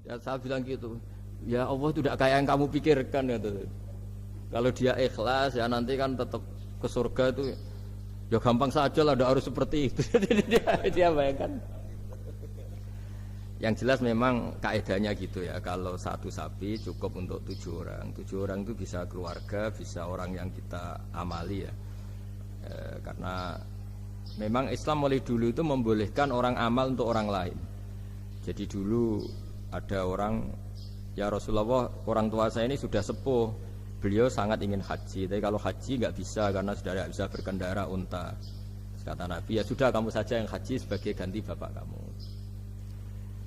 Ya, saya bilang gitu. Ya Allah itu tidak kayak yang kamu pikirkan gitu. Kalau dia ikhlas ya nanti kan tetap ke surga itu ya gampang saja lah, tidak harus seperti itu. Jadi dia bayangkan. Yang jelas memang kaedahnya gitu ya. Kalau satu sapi cukup untuk 7 orang. 7 orang itu bisa keluarga, bisa orang yang kita amali ya. Karena memang Islam mulai dulu itu membolehkan orang amal untuk orang lain. Jadi dulu ada orang, ya Rasulullah, orang tua saya ini sudah sepuh, beliau sangat ingin haji, tapi kalau haji nggak bisa karena sudah tidak bisa berkendara unta. Kata Nabi, ya sudah kamu saja yang haji sebagai ganti bapak kamu.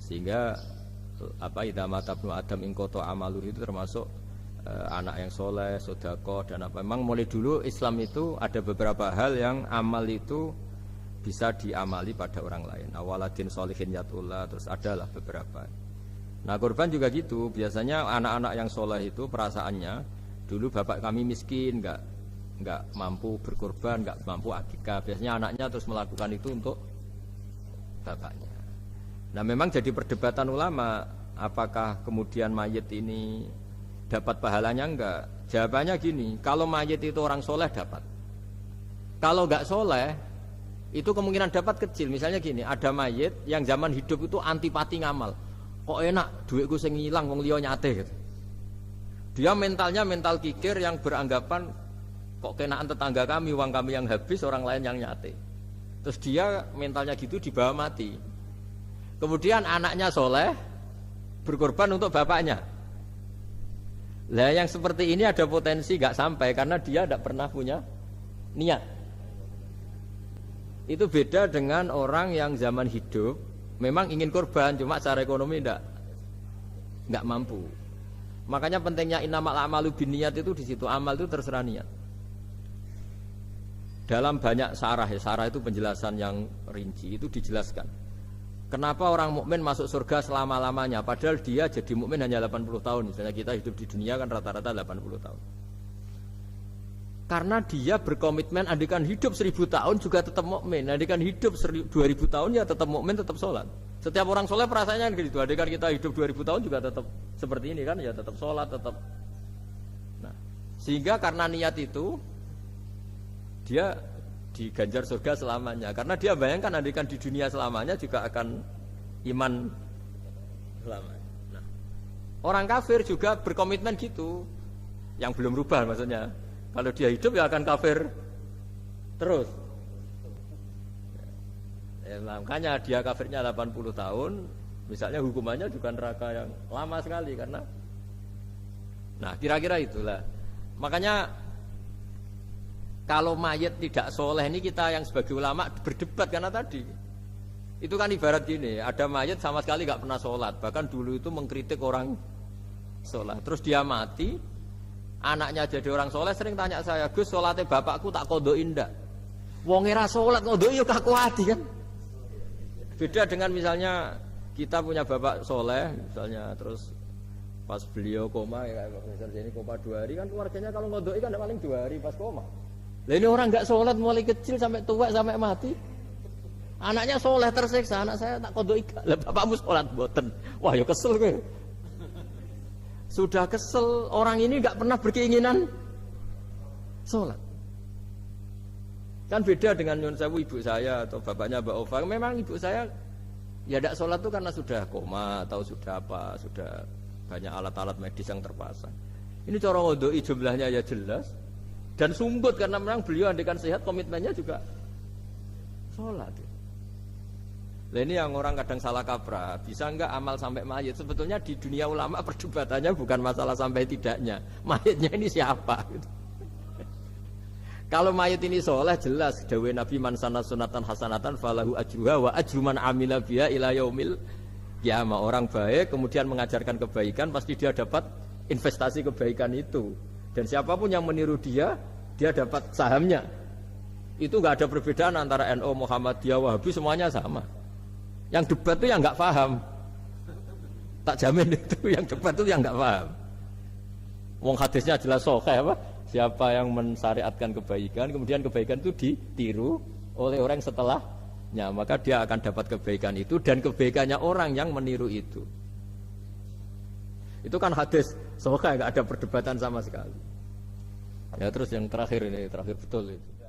Sehingga idza mata ibnu adam in qata amalur itu termasuk anak yang soleh, sodako dan apa. Memang mulai dulu Islam itu ada beberapa hal yang amal itu bisa diamali pada orang lain. Awaladin solihin yatullah, terus adalah beberapa. Nah kurban juga gitu. Biasanya anak-anak yang soleh itu perasaannya dulu bapak kami miskin, nggak mampu berkorban, nggak mampu akikah. Biasanya anaknya terus melakukan itu untuk bapaknya. Nah memang jadi perdebatan ulama, apakah kemudian mayit ini dapat pahalanya enggak? Jawabannya gini, kalau mayit itu orang soleh dapat. Kalau nggak soleh, itu kemungkinan dapat kecil. Misalnya gini, ada mayit yang zaman hidup itu antipati ngamal. Kok enak, duitku sing ngilang, wong liya nyate gitu. Dia mentalnya mental kikir yang beranggapan kok kenaan tetangga kami, uang kami yang habis, orang lain yang nyate. Terus dia mentalnya gitu dibawa mati. Kemudian anaknya soleh berkorban untuk bapaknya. Lah yang seperti ini ada potensi gak sampai karena dia tidak pernah punya niat. Itu beda dengan orang yang zaman hidup memang ingin korban, cuma secara ekonomi nggak mampu. Makanya pentingnya innamal a'malu binniyat itu di situ. Amal itu terserah niat. Dalam banyak sarah, ya sarah itu penjelasan yang rinci itu dijelaskan. Kenapa orang mukmin masuk surga selama-lamanya padahal dia jadi mukmin hanya 80 tahun. Misalnya kita hidup di dunia kan rata-rata 80 tahun. Karena dia berkomitmen andikan hidup 1000 tahun juga tetap mukmin, andikan hidup 2000 tahun ya tetap mukmin, tetap sholat. Setiap orang sholat perasaannya gitu. Andikan kita hidup 2000 tahun juga tetap seperti ini kan, ya tetap sholat, tetap. Nah, sehingga karena niat itu dia diganjar surga selamanya. Karena dia bayangkan andikan di dunia selamanya juga akan iman selamanya. Nah, orang kafir juga berkomitmen gitu, yang belum rubah maksudnya. Kalau dia hidup ya akan kafir terus. Ya, makanya dia kafirnya 80 tahun, misalnya hukumannya juga neraka yang lama sekali karena. Nah, kira-kira itulah. Makanya kalau mayat tidak soleh ini kita yang sebagai ulama berdebat karena tadi. Itu kan ibarat gini, ada mayat sama sekali nggak pernah sholat, bahkan dulu itu mengkritik orang sholat. Terus dia mati, anaknya jadi orang soleh sering tanya saya, Gus sholatnya bapakku tak kodoin ndak? Wong era sholat kodoi yuk kaku hati kan? Beda dengan misalnya kita punya bapak soleh, misalnya terus pas beliau koma, ya misalnya ini koma 2 hari kan keluarganya kalau kodoi kan paling 2 hari pas koma. Lah ini orang nggak sholat mulai kecil sampai tua sampai mati. Anaknya soleh tersiksa, anak saya tak kodoi. Lah bapakmu sholat boten. Wah ya kesel gue. Sudah kesel, orang ini nggak pernah berkeinginan sholat. Kan beda dengan Nyun Sewu ibu saya atau bapaknya Mbak Ova. Memang ibu saya ya tidak sholat itu karena sudah koma atau sudah apa, sudah banyak alat-alat medis yang terpasang. Ini cara ngodoi jumlahnya ya jelas. Dan sumbut karena memang beliau andikan sehat komitmennya juga sholat. Nah ini yang orang kadang salah kaprah, bisa enggak amal sampai mayit? Sebetulnya di dunia ulama perdebatannya bukan masalah sampai tidaknya, mayitnya ini siapa? Gitu. Kalau mayit ini soleh jelas, dawuh Nabi man sanna sunatan hasanatan falahu ajruha wa ajru man amila biha ila yaumil qiyamah. Orang baik kemudian mengajarkan kebaikan pasti dia dapat investasi kebaikan itu. Dan siapapun yang meniru dia dapat sahamnya. Itu nggak ada perbedaan antara NU, Muhammadiyah, Wahabi, semuanya sama. Yang debat itu yang nggak paham. Tak jamin itu yang debat itu yang nggak paham. Wong hadisnya jelas sahih apa? Siapa yang mensyariatkan kebaikan, kemudian kebaikan itu ditiru oleh orang setelahnya, maka dia akan dapat kebaikan itu dan kebaikannya orang yang meniru itu. Itu kan hadis, soalnya nggak ada perdebatan sama sekali. Ya terus yang terakhir ini, terakhir betul itu.